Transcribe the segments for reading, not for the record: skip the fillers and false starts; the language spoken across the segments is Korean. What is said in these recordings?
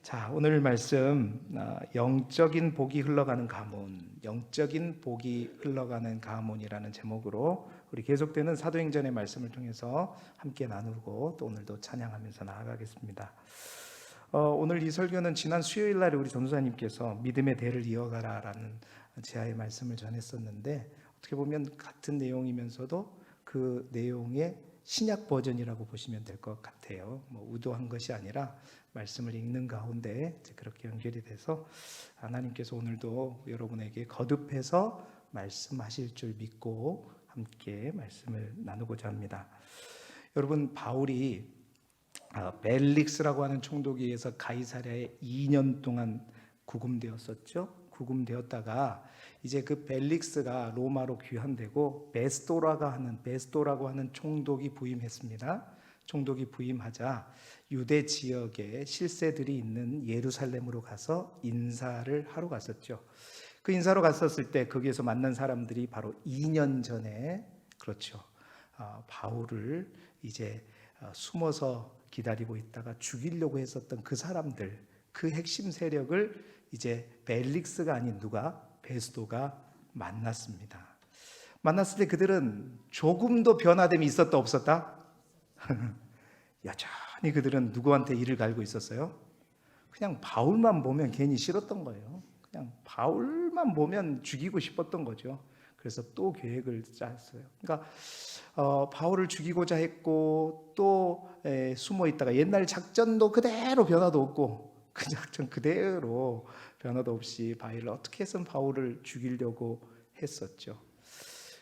자, 오늘 말씀 영적인 복이 흘러가는 가문, 영적인 복이 흘러가는 가문이라는 제목으로 우리 계속되는 사도행전의 말씀을 통해서 함께 나누고 또 오늘도 찬양하면서 나아가겠습니다. 오늘 이 설교는 지난 수요일 날에 우리 전도사님께서 믿음의 대를 이어가라라는 제아의 말씀을 전했었는데, 어떻게 보면 같은 내용이면서도 그 내용의 신약 버전이라고 보시면 될 것 같아요. 의도한 것이 아니라 말씀을 읽는 가운데 그렇게 연결이 돼서 하나님께서 오늘도 여러분에게 거듭해서 말씀하실 줄 믿고 함께 말씀을 나누고자 합니다. 여러분, 바울이 벨릭스라고 하는 총독에서 가이사랴에 2년 동안 구금되었었죠. 구금되었다가 이제 그 벨릭스가 로마로 귀환되고 베스도라고 하는 총독이 부임했습니다. 총독이 부임하자 유대 지역에 실세들이 있는 예루살렘으로 가서 인사를 하러 갔었죠. 그 인사로 갔었을 때 거기에서 만난 사람들이 바로 2년 전에, 그렇죠, 바울을 이제 숨어서 기다리고 있다가 죽이려고 했었던 그 사람들, 그 핵심 세력을 이제 벨릭스가 아닌 누가? 베스도가 만났습니다. 만났을 때 그들은 조금도 변화됨이 있었다 없었다? 여전히 그들은 누구한테 이를 갈고 있었어요? 그냥 바울만 보면 괜히 싫었던 거예요. 그냥 바울만 보면 죽이고 싶었던 거죠. 그래서 또 계획을 짰어요. 그러니까 바울을 죽이고자 했고, 또 숨어 있다가 옛날 작전도 그대로 변화도 없고, 그 작전 그대로 변화도 없이 바울을 어떻게 해서든 바울을 죽이려고 했었죠.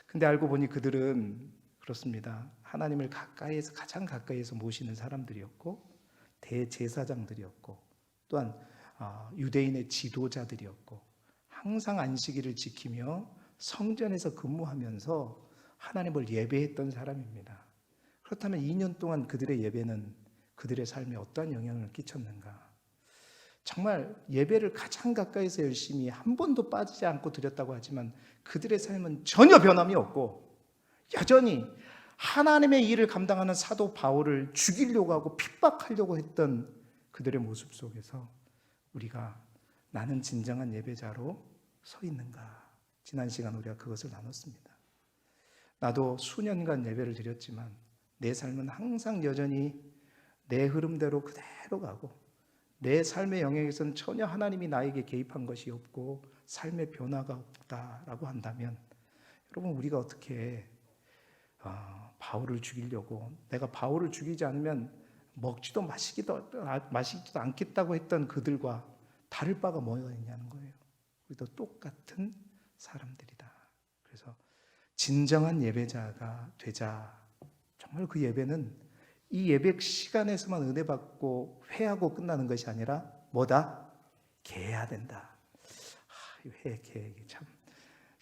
근데 알고 보니 그들은 그렇습니다. 하나님을 가까이에서, 가장 가까이에서 모시는 사람들이었고, 대제사장들이었고, 또한 유대인의 지도자들이었고, 항상 안식일을 지키며 성전에서 근무하면서 하나님을 예배했던 사람입니다. 그렇다면 2년 동안 그들의 예배는 그들의 삶에 어떠한 영향을 끼쳤는가? 정말 예배를 가장 가까이서 열심히 한 번도 빠지지 않고 드렸다고 하지만 그들의 삶은 전혀 변함이 없고, 여전히 하나님의 일을 감당하는 사도 바울을 죽이려고 하고 핍박하려고 했던 그들의 모습 속에서 우리가 나는 진정한 예배자로 서 있는가? 지난 시간 우리가 그것을 나눴습니다. 나도 수년간 예배를 드렸지만 내 삶은 항상 여전히 내 흐름대로 그대로 가고, 내 삶의 영역에서는 전혀 하나님이 나에게 개입한 것이 없고 삶의 변화가 없다라고 한다면, 여러분, 우리가 어떻게 바울을 죽이려고, 내가 바울을 죽이지 않으면 먹지도 마시지도 않겠다고 했던 그들과 다를 바가 뭐가 있냐는 거예요. 우리도 똑같은 사람들이다. 그래서 진정한 예배자가 되자. 정말 그 예배는 이 예배 시간에서만 은혜 받고 회하고 끝나는 것이 아니라 뭐다? 개해야 된다. 참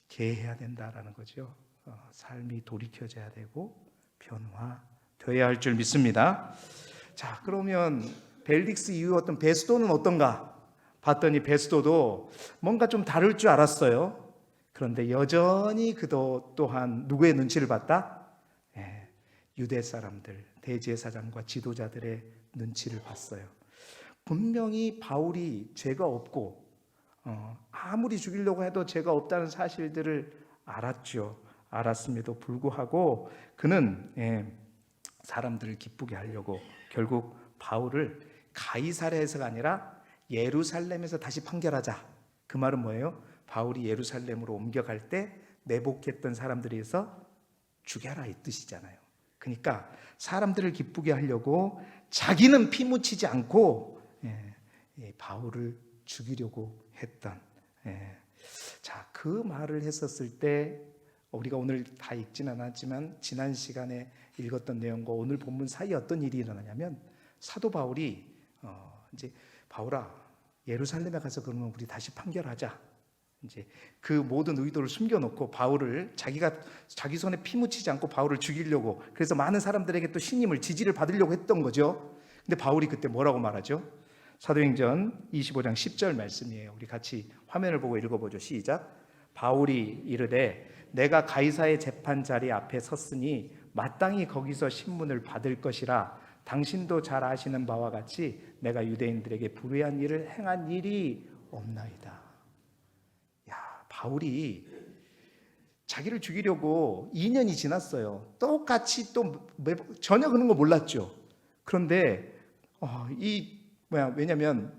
개해야 된다라는 거죠. 삶이 돌이켜져야 되고 변화되어야 할 줄 믿습니다. 자, 그러면 벨릭스 이후 어떤 베스도는 어떤가? 봤더니 베스도도 뭔가 좀 다를 줄 알았어요. 그런데 여전히 그도 또한 누구의 눈치를 봤다? 유대 사람들, 대제사장과 지도자들의 눈치를 봤어요. 분명히 바울이 죄가 없고 아무리 죽이려고 해도 죄가 없다는 사실들을 알았죠. 알았음에도 불구하고 그는 사람들을 기쁘게 하려고 결국 바울을 가이사랴에서가 아니라 예루살렘에서 다시 판결하자. 그 말은 뭐예요? 바울이 예루살렘으로 옮겨갈 때 내복했던 사람들에서 죽여라, 이 뜻이잖아요. 그러니까 사람들을 기쁘게 하려고 자기는 피 묻히지 않고 바울을 죽이려고 했던, 자, 그 말을 했었을 때 우리가 오늘 다 읽지는 않았지만 지난 시간에 읽었던 내용과 오늘 본문 사이에 어떤 일이 일어나냐면, 사도 바울이 이제 바울아, 예루살렘에 가서 그러면 우리 다시 판결하자. 이제 그 모든 의도를 숨겨놓고 바울을 자기 손에 피 묻히지 않고 바울을 죽이려고, 그래서 많은 사람들에게 또 신임을, 지지를 받으려고 했던 거죠. 근데 바울이 그때 뭐라고 말하죠? 사도행전 25장 10절 말씀이에요. 우리 같이 화면을 보고 읽어보죠. 시작. 바울이 이르되 내가 가이사의 재판 자리 앞에 섰으니 마땅히 거기서 신문을 받을 것이라. 당신도 잘 아시는 바와 같이 내가 유대인들에게 불의한 일을 행한 일이 없나이다. 야, 바울이 자기를 죽이려고 2년이 지났어요. 똑같이 또 전혀 그런 거 몰랐죠. 그런데 왜냐면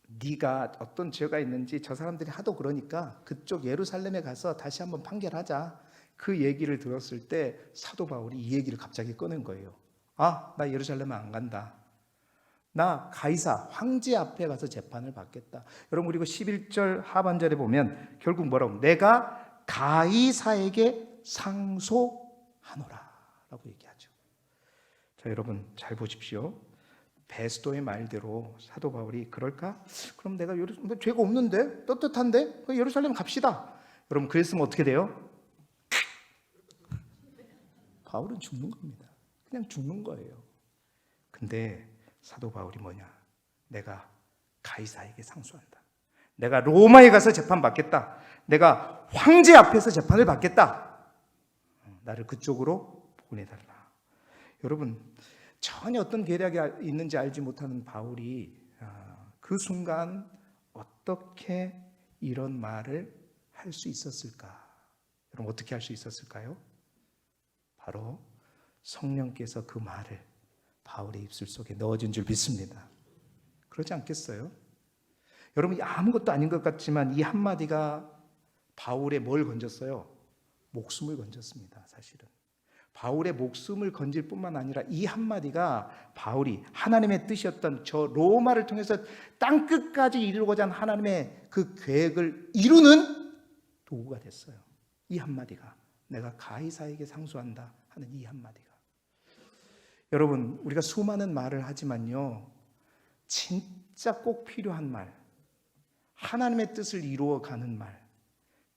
네가 어떤 죄가 있는지 저 사람들이 하도 그러니까 그쪽 예루살렘에 가서 다시 한번 판결하자. 그 얘기를 들었을 때 사도 바울이 이 얘기를 갑자기 꺼낸 거예요. 나 예루살렘 안 간다. 나 가이사 황제 앞에 가서 재판을 받겠다. 여러분, 그리고 11절 하반절에 보면 결국 뭐라고? 내가 가이사에게 상소하노라 라고 얘기하죠. 자, 여러분 잘 보십시오. 베스도의 말대로 사도 바울이 그럴까? 그럼 내가 죄가 없는데? 떳떳한데? 예루살렘 갑시다. 여러분, 그랬으면 어떻게 돼요? 바울은 죽는 겁니다. 그냥 죽는 거예요. 근데 사도 바울이 뭐냐? 내가 가이사에게 상소한다. 내가 로마에 가서 재판받겠다. 내가 황제 앞에서 재판을 받겠다. 나를 그쪽으로 보내달라. 여러분, 전혀 어떤 계략이 있는지 알지 못하는 바울이 그 순간 어떻게 이런 말을 할 수 있었을까? 여러분, 어떻게 할 수 있었을까요? 바로 성령께서 그 말을 바울의 입술 속에 넣어준 줄 믿습니다. 그러지 않겠어요? 여러분, 아무것도 아닌 것 같지만 이 한마디가 바울의 뭘 건졌어요? 목숨을 건졌습니다. 사실은 바울의 목숨을 건질 뿐만 아니라 이 한마디가 바울이 하나님의 뜻이었던 저 로마를 통해서 땅끝까지 이루고자 한 하나님의 그 계획을 이루는 도구가 됐어요. 이 한마디가, 내가 가이사에게 상소한다 하는 이 한마디가. 여러분, 우리가 수많은 말을 하지만요, 진짜 꼭 필요한 말, 하나님의 뜻을 이루어가는 말,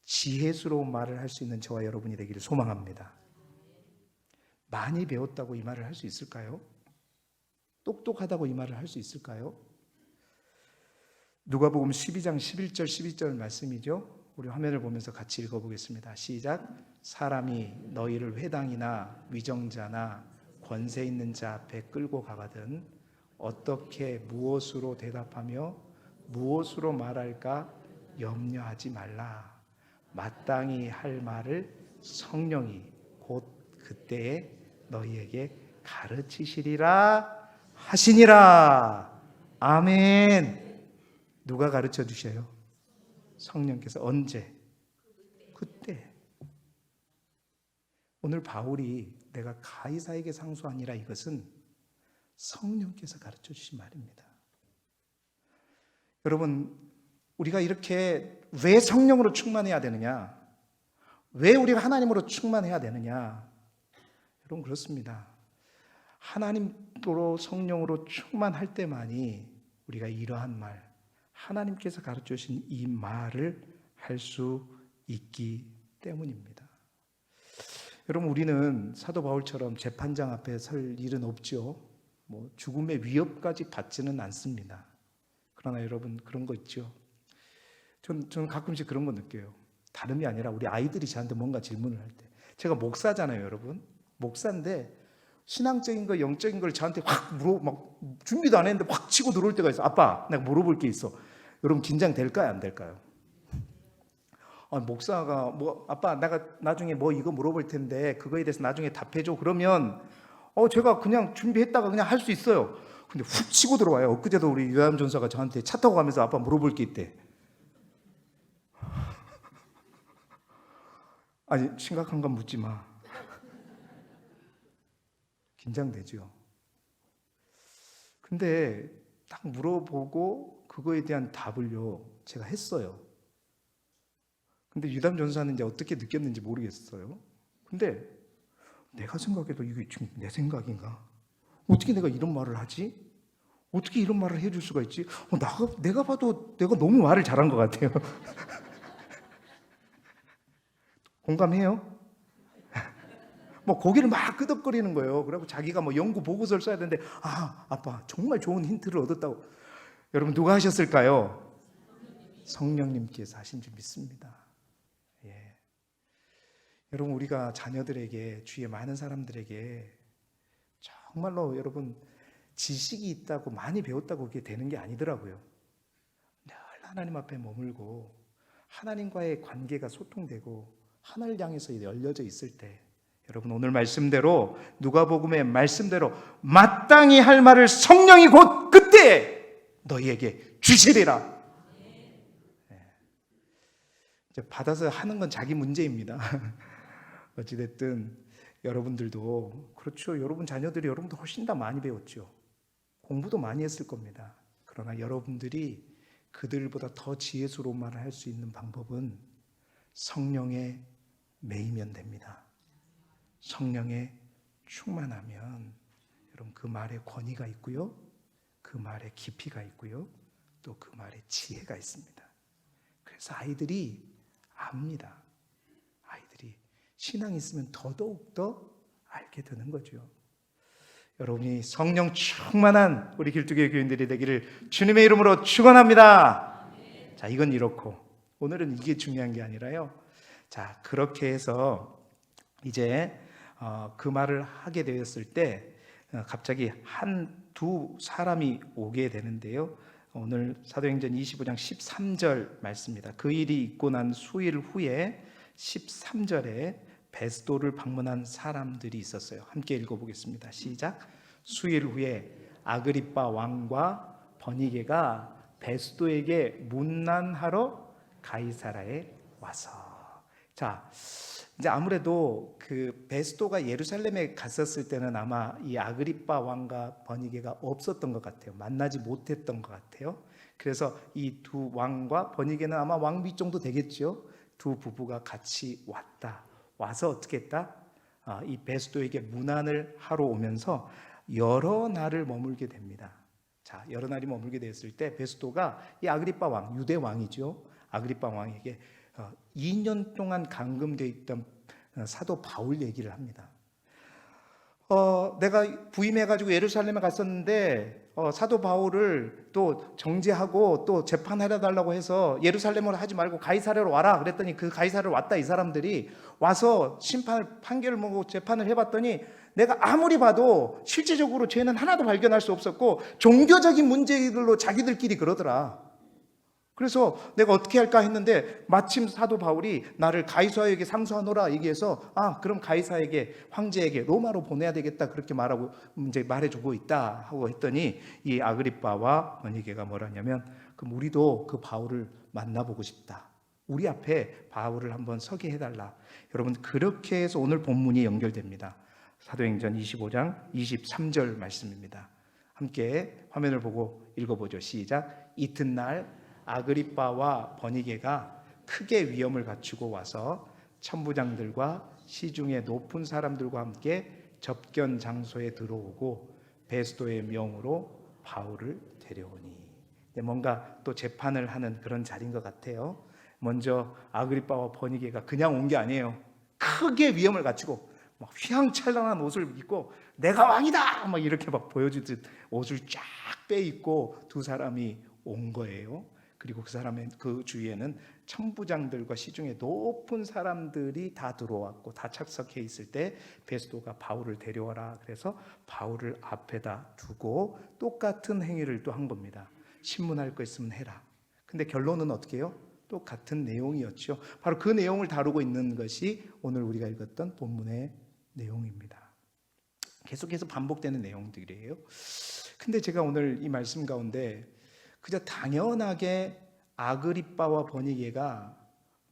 지혜스러운 말을 할 수 있는 저와 여러분이 되기를 소망합니다. 많이 배웠다고 이 말을 할 수 있을까요? 똑똑하다고 이 말을 할 수 있을까요? 누가복음 12장 11절 12절 말씀이죠. 우리 화면을 보면서 같이 읽어보겠습니다. 시작. 사람이 너희를 회당이나 위정자나 권세 있는 자 앞에 끌고 가거든 어떻게 무엇으로 대답하며 무엇으로 말할까 염려하지 말라. 마땅히 할 말을 성령이 곧 그때에 너희에게 가르치시리라 하시니라. 아멘. 누가 가르쳐 주셔요? 성령께서. 언제? 그때. 오늘 바울이 내가 가이사에게 상소하니라, 이것은 성령께서 가르쳐 주신 말입니다. 여러분, 우리가 이렇게 왜 성령으로 충만해야 되느냐? 왜 우리가 하나님으로 충만해야 되느냐? 여러분, 그렇습니다. 하나님으로 성령으로 충만할 때만이 우리가 이러한 말, 하나님께서 가르쳐 주신 이 말을 할 수 있기 때문입니다. 여러분, 우리는 사도 바울처럼 재판장 앞에 설 일은 없죠. 죽음의 위협까지 받지는 않습니다. 그러나 여러분, 그런 거 있죠. 저는 가끔씩 그런 거 느껴요. 다름이 아니라 우리 아이들이 저한테 뭔가 질문을 할 때, 제가 목사잖아요, 여러분. 목사인데 신앙적인 거, 영적인 걸 저한테 확 막 준비도 안 했는데 확 치고 들어올 때가 있어. 아빠, 내가 물어볼 게 있어. 여러분, 긴장될까요, 안 될까요? 목사가 아빠, 내가 나중에 이거 물어볼 텐데 그거에 대해서 나중에 답해줘. 그러면 제가 그냥 준비했다가 그냥 할 수 있어요. 근데 훅 치고 들어와요. 엊그제도 우리 유담 전사가 저한테 차 타고 가면서 아빠 물어볼 게 있대. 아니, 심각한 건 묻지 마. 긴장되죠. 근데 딱 물어보고 그거에 대한 답을요, 제가 했어요. 근데 유담 전사는 이제 어떻게 느꼈는지 모르겠어요. 근데 내가 생각해도 이게 지금 내 생각인가? 어떻게 내가 이런 말을 하지? 어떻게 이런 말을 해줄 수가 있지? 내가 봐도 내가 너무 말을 잘한 것 같아요. 공감해요? 고개를 막 끄덕거리는 거예요. 그리고 자기가 연구 보고서를 써야 되는데, 아빠 정말 좋은 힌트를 얻었다고. 여러분, 누가 하셨을까요? 성령님께서 하신 줄 믿습니다. 예. 여러분, 우리가 자녀들에게, 주위의 많은 사람들에게 정말로 여러분 지식이 있다고 많이 배웠다고 그게 되는 게 아니더라고요. 늘 하나님 앞에 머물고 하나님과의 관계가 소통되고 하나를 향해서 열려져 있을 때, 여러분 오늘 말씀대로, 누가복음의 말씀대로 마땅히 할 말을 성령이 곧 그때 너희에게 주시리라. 이제 받아서 하는 건 자기 문제입니다. 어찌됐든 여러분들도 그렇죠. 여러분 자녀들이 여러분도 훨씬 더 많이 배웠죠. 공부도 많이 했을 겁니다. 그러나 여러분들이 그들보다 더 지혜스러운 말을 할 수 있는 방법은 성령에 매이면 됩니다. 성령에 충만하면 여러분 그 말에 권위가 있고요, 그 말에 깊이가 있고요, 또 그 말에 지혜가 있습니다. 그래서 아이들이 압니다. 아이들이 신앙이 있으면 더더욱더 알게 되는 거죠. 여러분이 성령 충만한 우리 길두교회 교인들이 되기를 주님의 이름으로 축원합니다. 자, 이건 이렇고 오늘은 이게 중요한 게 아니라요. 자, 그렇게 해서 이제 그 말을 하게 되었을 때 갑자기 두 사람이 오게 되는데요. 오늘 사도행전 25장 13절 말씀입니다. 그 일이 있고 난 수일 후에 13절에 베스도를 방문한 사람들이 있었어요. 함께 읽어보겠습니다. 시작. 수일 후에 아그리빠 왕과 버니게가 베스도에게 문난하러 가이사라에 와서. 자, 이제 아무래도 그 베스도가 예루살렘에 갔었을 때는 아마 이 아그리빠 왕과 버니게가 없었던 것 같아요. 만나지 못했던 것 같아요. 그래서 이 두 왕과 버니게는 아마 왕비 정도 되겠죠. 두 부부가 같이 와서 어떻게 했다? 이 베스도에게 문안을 하러 오면서 여러 날을 머물게 됩니다. 자, 여러 날이 머물게 됐을 때 베스도가 이 아그리빠 왕, 유대 왕이죠. 아그리빠 왕에게 2년 동안 감금되어 있던 사도 바울 얘기를 합니다. 내가 부임해가지고 예루살렘에 갔었는데 사도 바울을 또 정죄하고 또 재판하려 달라고 해서 예루살렘으로 하지 말고 가이사랴로 와라 그랬더니 그 가이사랴로 왔다. 이 사람들이 와서 판결을 먹고 재판을 해봤더니 내가 아무리 봐도 실제적으로 죄는 하나도 발견할 수 없었고 종교적인 문제들로 자기들끼리 그러더라. 그래서 내가 어떻게 할까 했는데 마침 사도 바울이 나를 가이사에게 상소하노라 얘기해서 그럼 가이사에게, 황제에게 로마로 보내야 되겠다 그렇게 말하고 이제 말해주고 있다 하고 했더니 이 아그리빠와 버니게가 뭐라냐면 그럼 우리도 그 바울을 만나보고 싶다. 우리 앞에 바울을 한번 서게 해달라. 여러분 그렇게 해서 오늘 본문이 연결됩니다. 사도행전 25장 23절 말씀입니다. 함께 화면을 보고 읽어보죠. 시작. 이튿날 아그리빠와 버니게가 크게 위험을 갖추고 와서 천부장들과 시중의 높은 사람들과 함께 접견 장소에 들어오고 베스도의 명으로 바울을 데려오니. 뭔가 또 재판을 하는 그런 자리인 것 같아요. 먼저 아그리빠와 버니게가 그냥 온 게 아니에요. 크게 위험을 갖추고 막 휘황찬란한 옷을 입고 내가 왕이다 막 이렇게 막 보여주듯 옷을 쫙 빼입고 두 사람이 온 거예요. 그리고 그 주위에는 천부장들과 시중의 높은 사람들이 다 들어왔고 다 착석해 있을 때 베스도가 바울을 데려와라 그래서 바울을 앞에다 두고 똑같은 행위를 또 한 겁니다. 신문할 거 있으면 해라. 근데 결론은 어떻게 해요? 똑같은 내용이었죠. 바로 그 내용을 다루고 있는 것이 오늘 우리가 읽었던 본문의 내용입니다. 계속해서 반복되는 내용들이에요. 근데 제가 오늘 이 말씀 가운데 그저 당연하게 아그리빠와 버니게가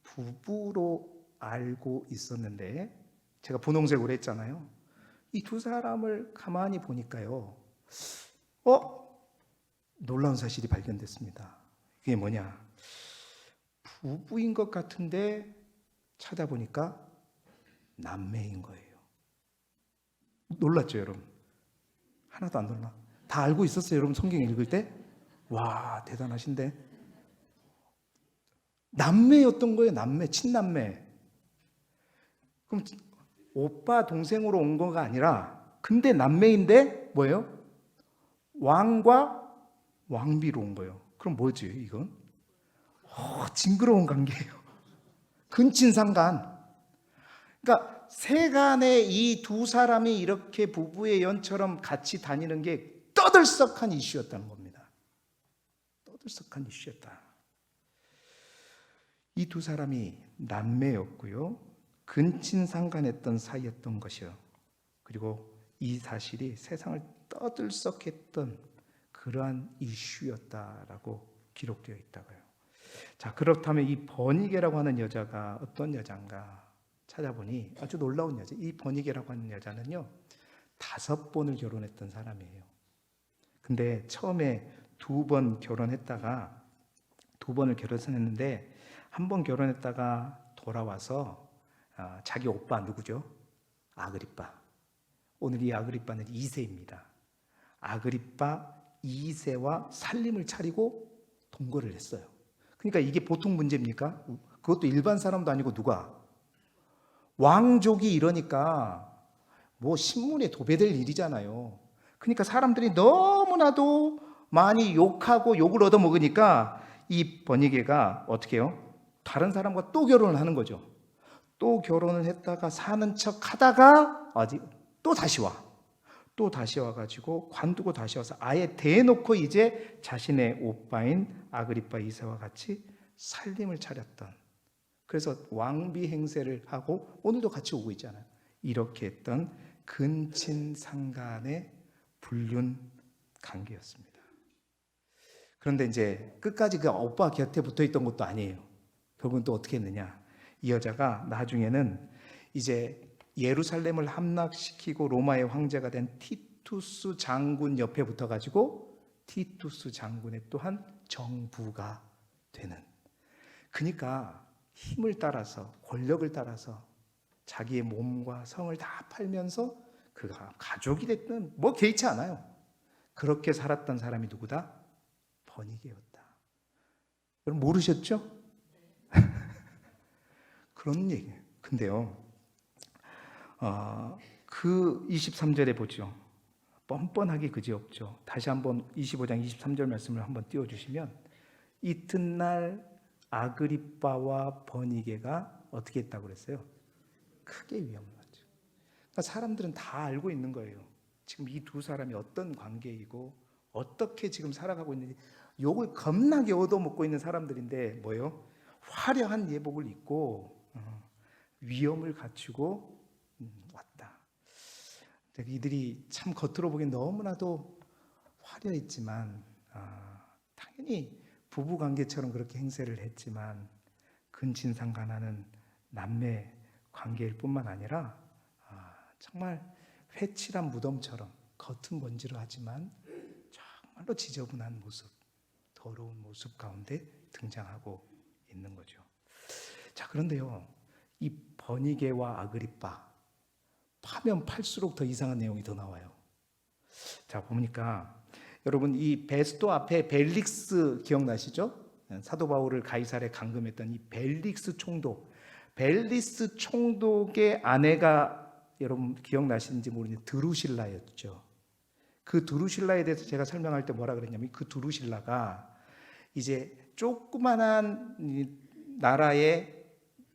부부로 알고 있었는데 제가 분홍색으로 했잖아요. 이 두 사람을 가만히 보니까요. 놀라운 사실이 발견됐습니다. 그게 뭐냐? 부부인 것 같은데 찾아보니까 남매인 거예요. 놀랐죠, 여러분? 하나도 안 놀라? 다 알고 있었어요, 여러분? 성경 읽을 때? 와, 대단하신데? 남매였던 거예요, 남매, 친남매. 그럼 오빠, 동생으로 온 거가 아니라, 근데 남매인데, 뭐예요? 왕과 왕비로 온 거예요. 그럼 뭐지, 이건? 징그러운 관계예요. 근친상간. 그러니까 세간에 이 두 사람이 이렇게 부부의 연처럼 같이 다니는 게 떠들썩한 이슈였다는 겁니다. 떠들썩한 이슈였다. 이 두 사람이 남매였고요, 근친상간했던 사이였던 것이요, 그리고 이 사실이 세상을 떠들썩했던 그러한 이슈였다라고 기록되어 있다고요. 자, 그렇다면 이 버니게라고 하는 여자가 어떤 여자인가 찾아보니 아주 놀라운 여자. 이 버니게라고 하는 여자는요, 5번을 결혼했던 사람이에요. 근데 처음에 2번 결혼했다가 2번을 결혼했는데, 한 번 결혼했다가 돌아와서 자기 오빠 누구죠? 아그리빠. 오늘 이 아그리빠는 2세입니다. 아그리빠 2세와 살림을 차리고 동거를 했어요. 그러니까 이게 보통 문제입니까? 그것도 일반 사람도 아니고 누가? 왕족이 이러니까 뭐 신문에 도배될 일이잖아요. 그러니까 사람들이 너무나도 많이 욕하고 욕을 얻어먹으니까 이 버니게가 어떻게 해요? 다른 사람과 또 결혼을 하는 거죠. 또 결혼을 했다가 사는 척 하다가 또 다시 와. 또 다시 와가지고 관두고 다시 와서 아예 대놓고 이제 자신의 오빠인 아그리빠 2세와 같이 살림을 차렸던, 그래서 왕비 행세를 하고 오늘도 같이 오고 있잖아요. 이렇게 했던 근친상간의 불륜 관계였습니다. 그런데 이제 끝까지 그 오빠 곁에 붙어 있던 것도 아니에요. 결국은 또 어떻게 했느냐, 이 여자가 나중에는 이제 예루살렘을 함락시키고 로마의 황제가 된 티투스 장군 옆에 붙어가지고 티투스 장군의 또한 정부가 되는, 그러니까 힘을 따라서, 권력을 따라서 자기의 몸과 성을 다 팔면서 그가 가족이 됐든 뭐 개의치 않아요. 그렇게 살았던 사람이 누구다? 버니게였다. 여러분 모르셨죠? 그런 얘기예요. 근데요, 그 23절에 보죠. 뻔뻔하기 그지없죠. 다시 한번 25장 23절 말씀을 한번 띄워주시면, 이튿날 아그리빠와 버니게가 어떻게 했다고 그랬어요? 크게 위험을 받죠. 그러니까 사람들은 다 알고 있는 거예요. 지금 이 두 사람이 어떤 관계이고 어떻게 지금 살아가고 있는지. 욕을 겁나게 얻어먹고 있는 사람들인데 뭐예요? 화려한 예복을 입고 위엄을 갖추고 왔다. 이들이 참 겉으로 보기엔 너무나도 화려했지만 당연히 부부관계처럼 그렇게 행세를 했지만 근친상간하는 남매 관계일 뿐만 아니라 정말 회칠한 무덤처럼 겉은 번지르하지만 정말로 지저분한 모습, 더러운 모습 가운데 등장하고 있는 거죠. 자, 그런데요, 이 버니게와 아그리빠 파면 팔수록 더 이상한 내용이 더 나와요. 자, 보니까 여러분 이 베스도 앞에 벨릭스 기억나시죠? 사도 바울을 가이사랴에 감금했던 이 벨릭스 총독. 벨릭스 총독의 아내가 여러분 기억나시는지 모르는데 드루실라였죠. 그 드루실라에 대해서 제가 설명할 때 뭐라 그랬냐면, 그 드루실라가 이제 조그만한 나라의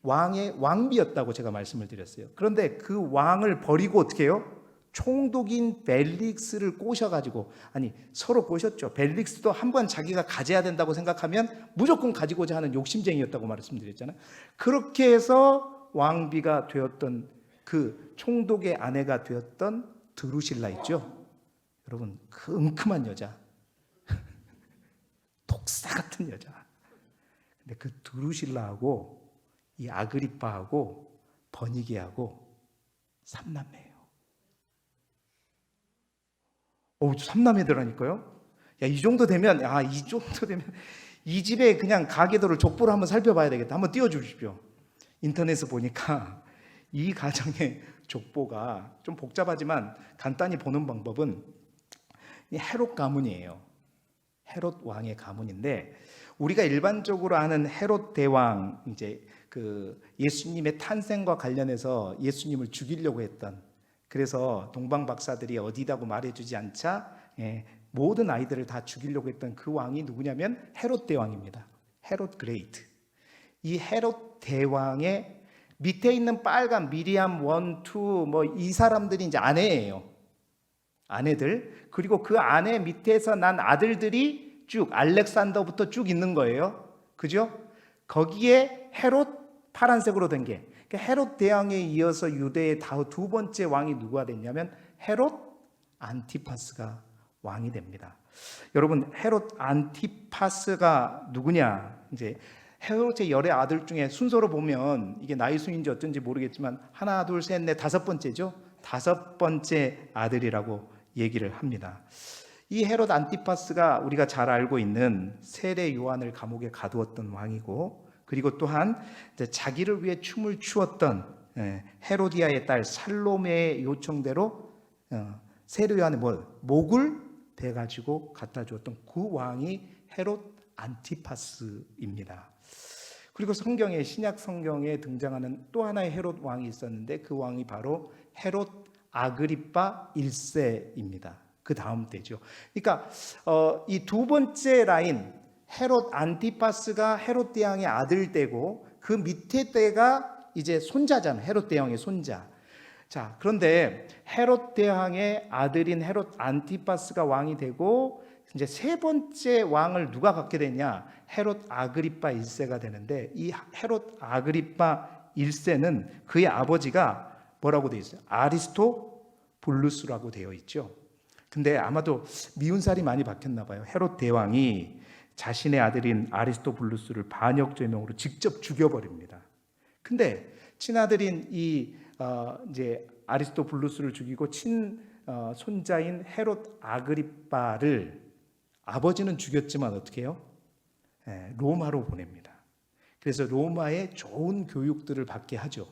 왕의 왕비였다고 제가 말씀을 드렸어요. 그런데 그 왕을 버리고 어떻게 해요? 총독인 벨릭스를 꼬셔가지고, 아니 서로 꼬셨죠. 벨릭스도 한번 자기가 가져야 된다고 생각하면 무조건 가지고자 하는 욕심쟁이였다고 말씀드렸잖아요. 그렇게 해서 왕비가 되었던, 그 총독의 아내가 되었던 드루실라 있죠. 여러분 그 은큼한 여자, 독사 같은 여자. 근데 그 드루실라하고 이 아그리빠하고 버니게하고 3남매예요. 3남매더라니까요. 야, 이 정도 되면 이 집에 그냥 가계도를 족보를 한번 살펴봐야 되겠다. 한번 띄워주십시오. 인터넷에 보니까 이 가정의 족보가 좀 복잡하지만 간단히 보는 방법은 이 헤롯 가문이에요. 헤롯 왕의 가문인데, 우리가 일반적으로 아는 헤롯 대왕, 이제 그 예수님의 탄생과 관련해서 예수님을 죽이려고 했던, 그래서 동방 박사들이 어디다고 말해주지 않자 모든 아이들을 다 죽이려고 했던 그 왕이 누구냐면 헤롯 대왕입니다. 헤롯 그레이트. 이 헤롯 대왕의 밑에 있는 빨간 미리암 1, 2 뭐 이 사람들이 이제 아내예요. 아내들, 그리고 그 아내 밑에서 난 아들들이 쭉 알렉산더부터 쭉 있는 거예요. 그죠? 거기에 헤롯, 파란색으로 된 게, 그러니까 헤롯 대왕에 이어서 유대의 두 번째 왕이 누가 됐냐면 헤롯 안티파스가 왕이 됩니다. 여러분, 헤롯 안티파스가 누구냐? 이제 헤롯의 열의 아들 중에 순서로 보면 이게 나이 순인지 어쩐지 모르겠지만 하나, 둘, 셋, 넷, 다섯 번째죠. 다섯 번째 아들이라고 얘기를 합니다. 이 헤롯 안티파스가 우리가 잘 알고 있는 세례 요한을 감옥에 가두었던 왕이고, 그리고 또한 자기를 위해 춤을 추었던 헤로디아의 딸 살로메의 요청대로 세례 요한의 목을 베가지고 갖다 주었던 그 왕이 헤롯 안티파스입니다. 그리고 성경에, 신약 성경에 등장하는 또 하나의 헤롯 왕이 있었는데 그 왕이 바로 헤롯 아그리파 1세입니다. 그 다음 때죠. 그러니까 이 두 번째 라인, 헤롯 안티파스가 헤롯 대왕의 아들 때고 그 밑에 때가 이제 손자잖아요. 헤롯 대왕의 손자. 자, 그런데 헤롯 대왕의 아들인 헤롯 안티파스가 왕이 되고 이제 세 번째 왕을 누가 갖게 되냐? 헤롯 아그리파 1세가 되는데, 이 헤롯 아그리파 1세는 그의 아버지가 뭐라고 되어 있어요? 아리스토블루스라고 되어 있죠. 근데 아마도 미운살이 많이 박혔나 봐요. 헤롯 대왕이 자신의 아들인 아리스토블루스를 반역 죄명으로 직접 죽여버립니다. 근데 친아들인 이제 아리스토블루스를 죽이고 손자인 헤롯 아그리파를 아버지는 죽였지만 어떻게 해요? 로마로 보냅니다. 그래서 로마에 좋은 교육들을 받게 하죠.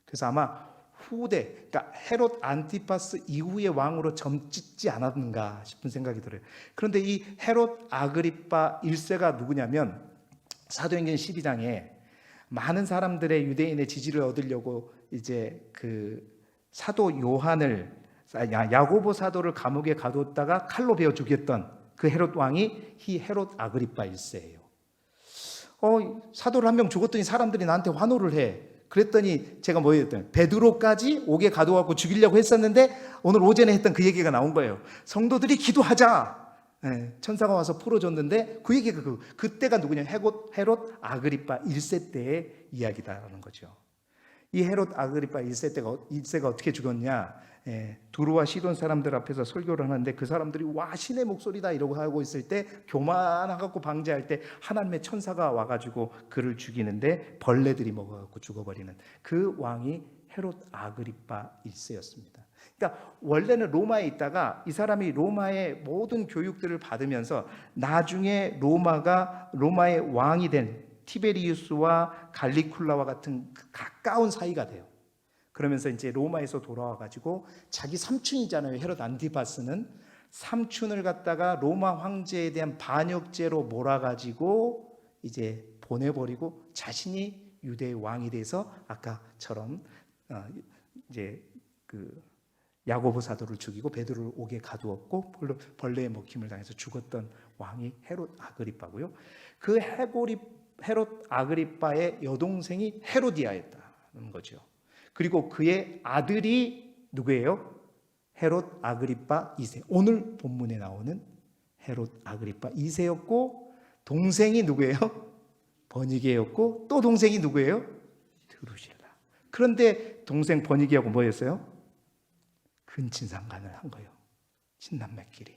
그래서 아마 후대, 그러니까 헤롯 안티파스 이후의 왕으로 점찍지 않았는가 싶은 생각이 들어요. 그런데 이 헤롯 아그리파 1세가 누구냐면 사도행전 12장에 많은 사람들의 유대인의 지지를 얻으려고 이제 그 사도 요한을, 야고보 사도를 감옥에 가뒀다가 칼로 베어 죽였던 그 헤롯 왕이 이 헤롯 아그리파 1세예요. 사도를 한 명 죽었더니 사람들이 나한테 환호를 해. 그랬더니 제가 뭐였더니 베드로까지 옥에 가둬갖고 죽이려고 했었는데 오늘 오전에 했던 그 얘기가 나온 거예요. 성도들이 기도하자. 천사가 와서 풀어줬는데 그 얘기가 그때가 누구냐? 헤롯 아그리파 1세 때의 이야기다라는 거죠. 이 헤롯 아그리파 1세가 어떻게 죽었냐? 두루와 시돈 사람들 앞에서 설교를 하는데 그 사람들이 와, 신의 목소리다 이러고 하고 있을 때 교만하고 방제할 때 하나님의 천사가 와가지고 그를 죽이는데 벌레들이 먹어갖고 죽어버리는 그 왕이 헤롯 아그리파 1세였습니다. 그러니까 원래는 로마에 있다가 이 사람이 로마의 모든 교육들을 받으면서 나중에 로마의 왕이 된 티베리우스와 갈리쿨라와 같은 가까운 사이가 돼요. 그러면서 이제 로마에서 돌아와 가지고 자기 삼촌이잖아요. 헤롯 안티파스는 삼촌을 갖다가 로마 황제에 대한 반역죄로 몰아가지고 이제 보내버리고 자신이 유대의 왕이 돼서 아까처럼 이제 그 야고보 사도를 죽이고 베드로를 옥에 가두었고 벌레에 먹힘을 당해서 죽었던 왕이 헤롯 아그리파고요. 그 헤롯 아그리파의 여동생이 헤로디아였다는 거죠. 그리고 그의 아들이 누구예요? 헤롯 아그리파 2세. 오늘 본문에 나오는 헤롯 아그리파 2세였고 동생이 누구예요? 버니게였고 또 동생이 누구예요? 드루실라. 그런데 동생 버니게하고 뭐였어요? 근친상간을 한 거예요. 친남매끼리.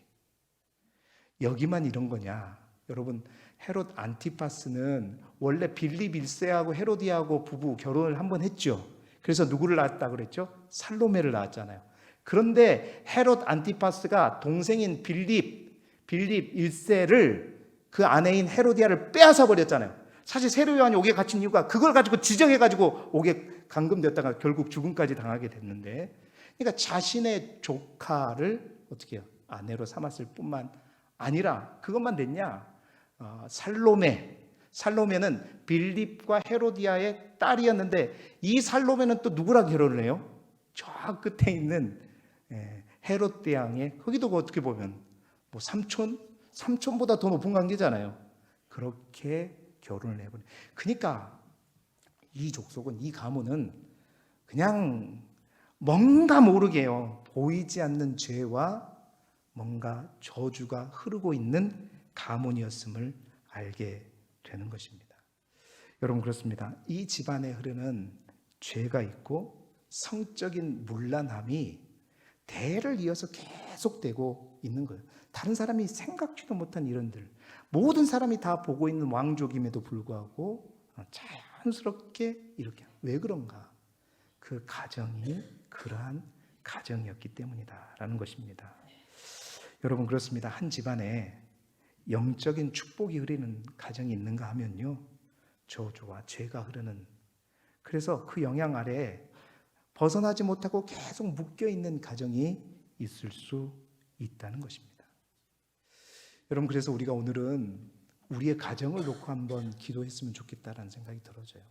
여기만 이런 거냐? 여러분, 헤롯 안티파스는 원래 빌립 1세하고 헤로디아하고 부부 결혼을 한번 했죠. 그래서 누구를 낳았다 그랬죠? 살로메를 낳았잖아요. 그런데 헤롯 안티파스가 동생인 빌립 1세를 그 아내인 헤로디아를 빼앗아 버렸잖아요. 사실 세례 요한이 옥에 갇힌 이유가 그걸 가지고 지정해가지고 옥에 감금됐다가 결국 죽음까지 당하게 됐는데, 그러니까 자신의 조카를 어떻게 해요? 아내로 삼았을 뿐만 아니라 그것만 됐냐? 살로메는 빌립과 헤로디아의 딸이었는데 이 살로메는 또 누구랑 결혼을 해요? 저 끝에 있는 헤롯 대왕의, 거기도 어떻게 보면 뭐 삼촌보다 더 높은 관계잖아요. 그렇게 결혼을 해버려요. 그러니까 이 족속은, 이 가문은 그냥 뭔가 모르게요, 보이지 않는 죄와 뭔가 저주가 흐르고 있는 가문이었음을 알게 되는 것입니다. 여러분, 그렇습니다. 이 집안에 흐르는 죄가 있고 성적인 문란함이 대를 이어서 계속되고 있는 거예요. 다른 사람이 생각지도 못한 일들, 모든 사람이 다 보고 있는 왕족임에도 불구하고 자연스럽게 이렇게. 왜 그런가? 그 가정이 그러한 가정이었기 때문이다라는 것입니다. 여러분, 그렇습니다. 한 집안에 영적인 축복이 흐르는 가정이 있는가 하면요, 저주와 죄가 흐르는, 그래서 그 영향 아래에 벗어나지 못하고 계속 묶여있는 가정이 있을 수 있다는 것입니다. 여러분, 그래서 우리가 오늘은 우리의 가정을 놓고 한번 기도했으면 좋겠다라는 생각이 들어져요.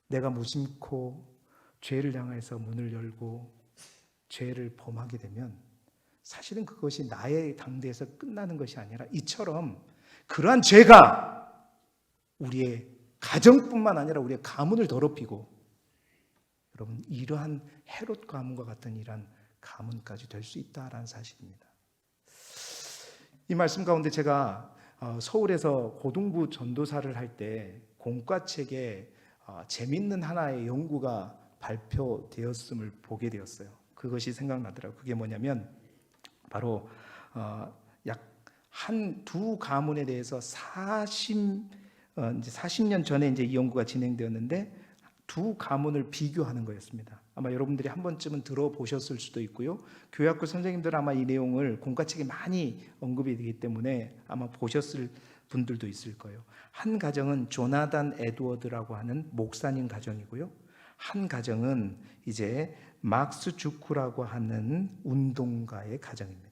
내가 무심코 죄를 향해서 문을 열고 죄를 범하게 되면 사실은 그것이 나의 당대에서 끝나는 것이 아니라 이처럼 그러한 죄가 우리의 가정뿐만 아니라 우리의 가문을 더럽히고, 여러분, 이러한 헤롯 가문과 같은 이러한 가문까지 될 수 있다라는 사실입니다. 이 말씀 가운데 제가 서울에서 고등부 전도사를 할 때 공과책에 재밌는 하나의 연구가 발표되었음을 보게 되었어요. 그것이 생각나더라고요. 그게 뭐냐면 바로 약 한 두 가문에 대해서 40년 전에 이제 이 연구가 진행되었는데 두 가문을 비교하는 거였습니다. 아마 여러분들이 한 번쯤은 들어보셨을 수도 있고요. 교회학교 선생님들은 아마 이 내용을 공과책에 많이 언급이 되기 때문에 아마 보셨을 분들도 있을 거예요. 한 가정은 조나단 에드워드라고 하는 목사님 가정이고요. 한 가정은 이제 막스 주쿠라고 하는 운동가의 가정입니다.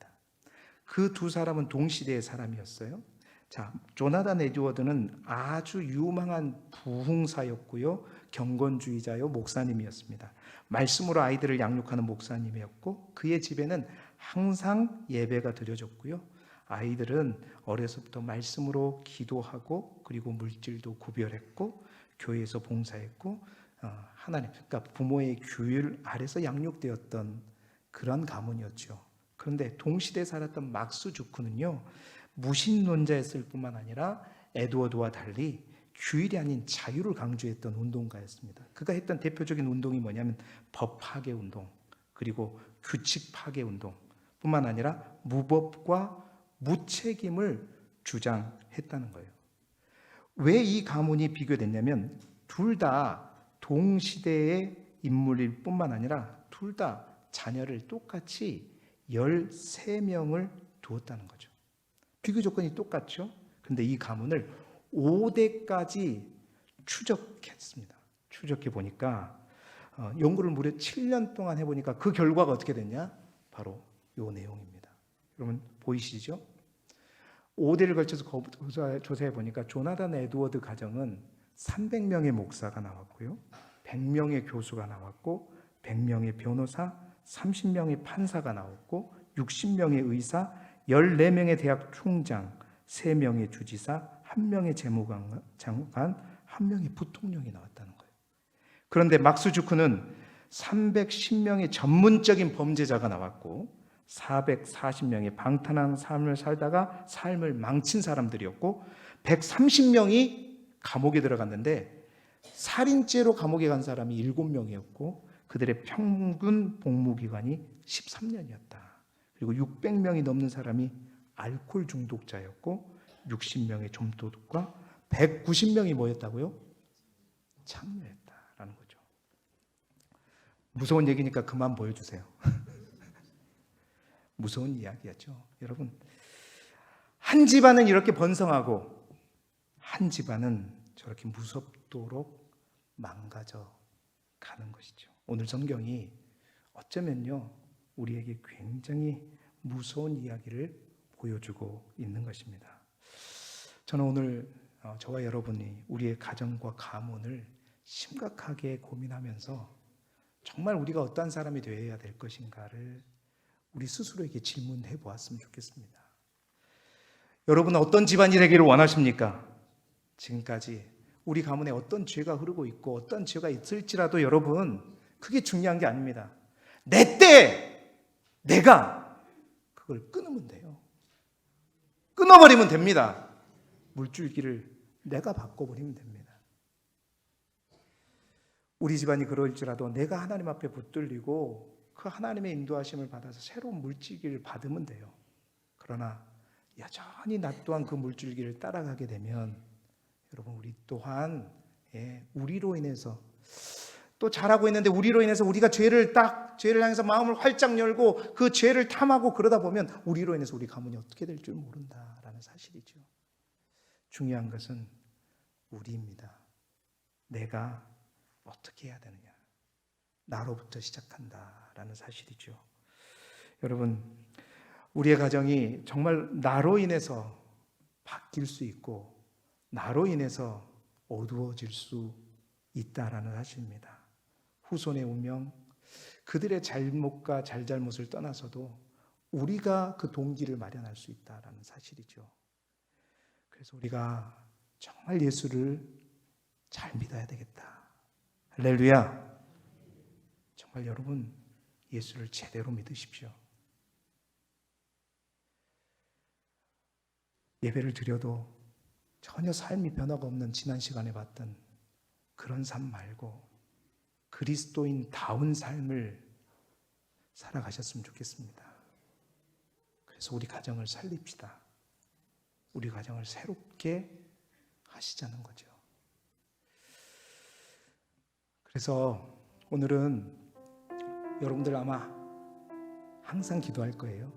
그 두 사람은 동시대의 사람이었어요. 자, 조나단 에드워드는 아주 유망한 부흥사였고요, 경건주의자요, 목사님이었습니다. 말씀으로 아이들을 양육하는 목사님이었고, 그의 집에는 항상 예배가 드려졌고요, 아이들은 어려서부터 말씀으로 기도하고 그리고 물질도 구별했고 교회에서 봉사했고 하나님, 그러니까 부모의 규율 아래서 양육되었던 그런 가문이었죠. 그런데 동시대에 살았던 막스 주크는요, 무신론자였을 뿐만 아니라 에드워드와 달리 규율이 아닌 자유를 강조했던 운동가였습니다. 그가 했던 대표적인 운동이 뭐냐면 법 파괴 운동, 그리고 규칙 파괴 운동 뿐만 아니라 무법과 무책임을 주장했다는 거예요. 왜 이 가문이 비교됐냐면 둘 다 동시대의 인물일 뿐만 아니라 둘 다 자녀를 똑같이 13명을 두었다는 거죠. 비교 조건이 똑같죠. 그런데 이 가문을 5대까지 추적했습니다. 추적해 보니까 연구를 무려 7년 동안 해보니까 그 결과가 어떻게 됐냐? 바로 이 내용입니다. 여러분 보이시죠? 5대를 걸쳐서 조사해 보니까 조나단 에드워드 가정은 300명의 목사가 나왔고요, 100명의 교수가 나왔고, 100명의 변호사, 30명의 판사가 나왔고, 60명의 의사, 14명의 대학 총장, 3명의 주지사, 1명의 재무장관, 1명의 부통령이 나왔다는 거예요. 그런데 막스 주크는 310명의 전문적인 범죄자가 나왔고 440명의 방탕한 삶을 살다가 삶을 망친 사람들이었고 130명이 감옥에 들어갔는데 살인죄로 감옥에 간 사람이 7명이었고 그들의 평균 복무기간이 13년이었다. 그리고 600명이 넘는 사람이 알코올 중독자였고 60명의 좀도둑과 190명이 뭐였다고요? 창녀였다라는 거죠. 무서운 얘기니까 그만 보여주세요. 무서운 이야기였죠. 여러분, 한 집안은 이렇게 번성하고 한 집안은 저렇게 무섭도록 망가져 가는 것이죠. 오늘 성경이 어쩌면요 우리에게 굉장히 무서운 이야기를 보여주고 있는 것입니다. 저는 오늘 저와 여러분이 우리의 가정과 가문을 심각하게 고민하면서 정말 우리가 어떤 사람이 되어야 될 것인가를 우리 스스로에게 질문해 보았으면 좋겠습니다. 여러분은 어떤 집안이 되기를 원하십니까? 지금까지 우리 가문에 어떤 죄가 흐르고 있고 어떤 죄가 있을지라도 여러분 그게 중요한 게 아닙니다. 내 때 내가 그걸 끊으면 돼요. 끊어버리면 됩니다. 물줄기를 내가 바꿔버리면 됩니다. 우리 집안이 그럴지라도 내가 하나님 앞에 붙들리고 그 하나님의 인도하심을 받아서 새로운 물줄기를 받으면 돼요. 그러나 여전히 나 또한 그 물줄기를 따라가게 되면 여러분, 우리 또한 우리로 인해서 또 잘하고 있는데 우리로 인해서 우리가 죄를 향해서 마음을 활짝 열고 그 죄를 탐하고 그러다 보면 우리로 인해서 우리 가문이 어떻게 될 줄 모른다라는 사실이죠. 중요한 것은 우리입니다. 내가 어떻게 해야 되느냐, 나로부터 시작한다라는 사실이죠. 여러분, 우리의 가정이 정말 나로 인해서 바뀔 수 있고 나로 인해서 어두워질 수 있다라는 사실입니다. 후손의 운명, 그들의 잘못과 잘잘못을 떠나서도 우리가 그 동기를 마련할 수 있다라는 사실이죠. 그래서 우리가 정말 예수를 잘 믿어야 되겠다. 할렐루야. 정말 여러분, 예수를 제대로 믿으십시오. 예배를 드려도 전혀 삶이 변화가 없는 지난 시간에 봤던 그런 삶 말고 그리스도인다운 삶을 살아가셨으면 좋겠습니다. 그래서 우리 가정을 살립시다. 우리 가정을 새롭게 하시자는 거죠. 그래서 오늘은 여러분들 아마 항상 기도할 거예요.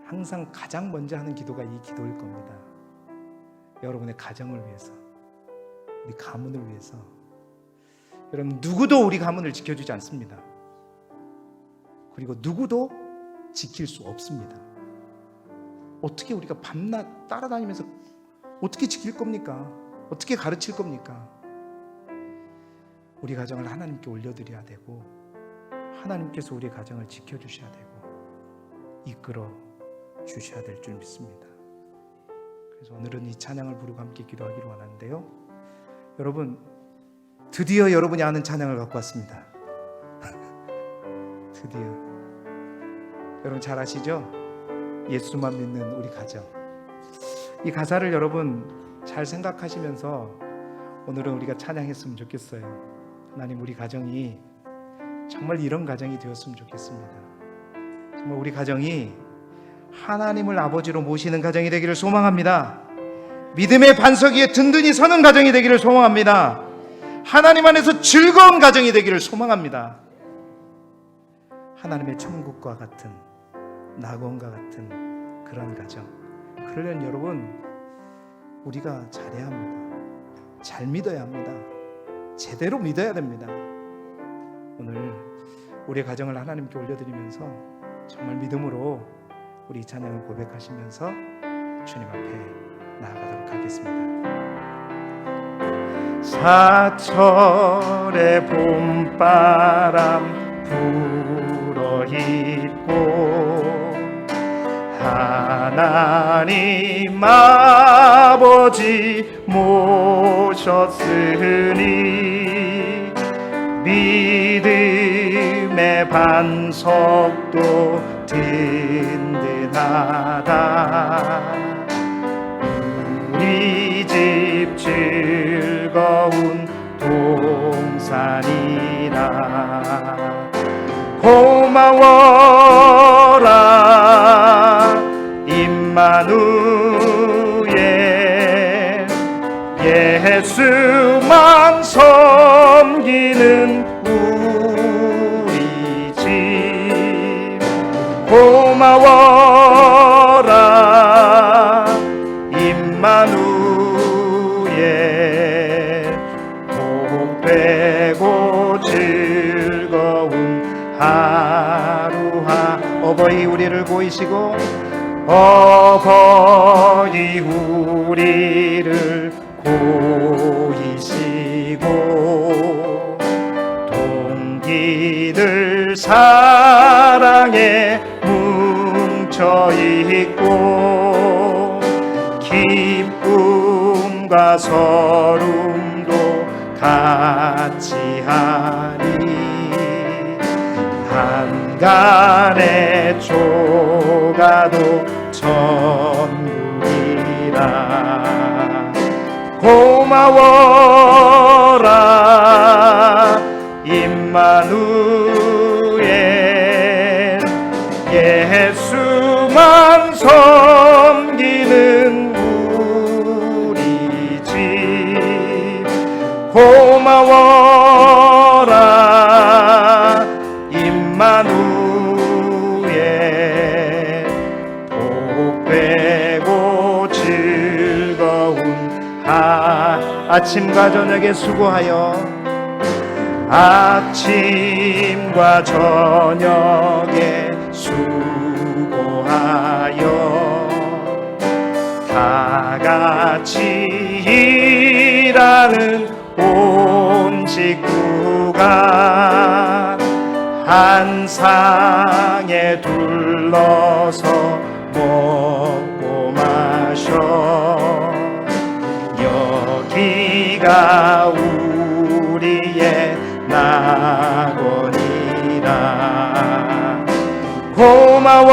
항상 가장 먼저 하는 기도가 이 기도일 겁니다. 여러분의 가정을 위해서, 우리 가문을 위해서. 여러분, 누구도 우리 가문을 지켜주지 않습니다. 그리고 누구도 지킬 수 없습니다. 어떻게 우리가 밤낮 따라다니면서 어떻게 지킬 겁니까? 어떻게 가르칠 겁니까? 우리 가정을 하나님께 올려드려야 되고 하나님께서 우리 가정을 지켜주셔야 되고 이끌어 주셔야 될 줄 믿습니다. 그래서 오늘은 이 찬양을 부르고 함께 기도하기를 원하는데요, 여러분, 드디어 여러분이 아는 찬양을 갖고 왔습니다. 드디어. 여러분 잘 아시죠? 예수만 믿는 우리 가정. 이 가사를 여러분 잘 생각하시면서 오늘은 우리가 찬양했으면 좋겠어요. 하나님, 우리 가정이 정말 이런 가정이 되었으면 좋겠습니다. 정말 우리 가정이 하나님을 아버지로 모시는 가정이 되기를 소망합니다. 믿음의 반석 위에 든든히 서는 가정이 되기를 소망합니다. 하나님 안에서 즐거운 가정이 되기를 소망합니다. 하나님의 천국과 같은, 낙원과 같은 그런 가정. 그러려면 여러분, 우리가 잘해야 합니다. 잘 믿어야 합니다. 제대로 믿어야 됩니다. 오늘 우리의 가정을 하나님께 올려드리면서 정말 믿음으로 우리 찬양을 고백하시면서 주님 앞에 나아가도록 하겠습니다. 사철의 봄바람 불어있고 하나님 아버지 모셨으니 믿음의 반석도 든든하다. 우리 집 즐거운 동산이라. 고마워라 임마누엘, 예수만 섬기는 우리 집. 고마워라 임마누엘, 복되고 즐거운 하루하. 어버이 우리를 보이시고, 어버이 우리를 보이시고, 동기들 사랑에 뭉쳐있고, 기쁨과 서름도 같이 하니 인간의 조가도 천국이라. 고마워라 임마누엘, 예수만 섬기는 우리 집. 고마워라 임마누엘, 복되고 즐거운 아침과 저녁에 수고하여, 아침과 저녁에 수고하여 다 같이 일하는 온 식구가 한 상에 둘러서 먹고 마셔. 여기가 우리의 낙원이라. 고마워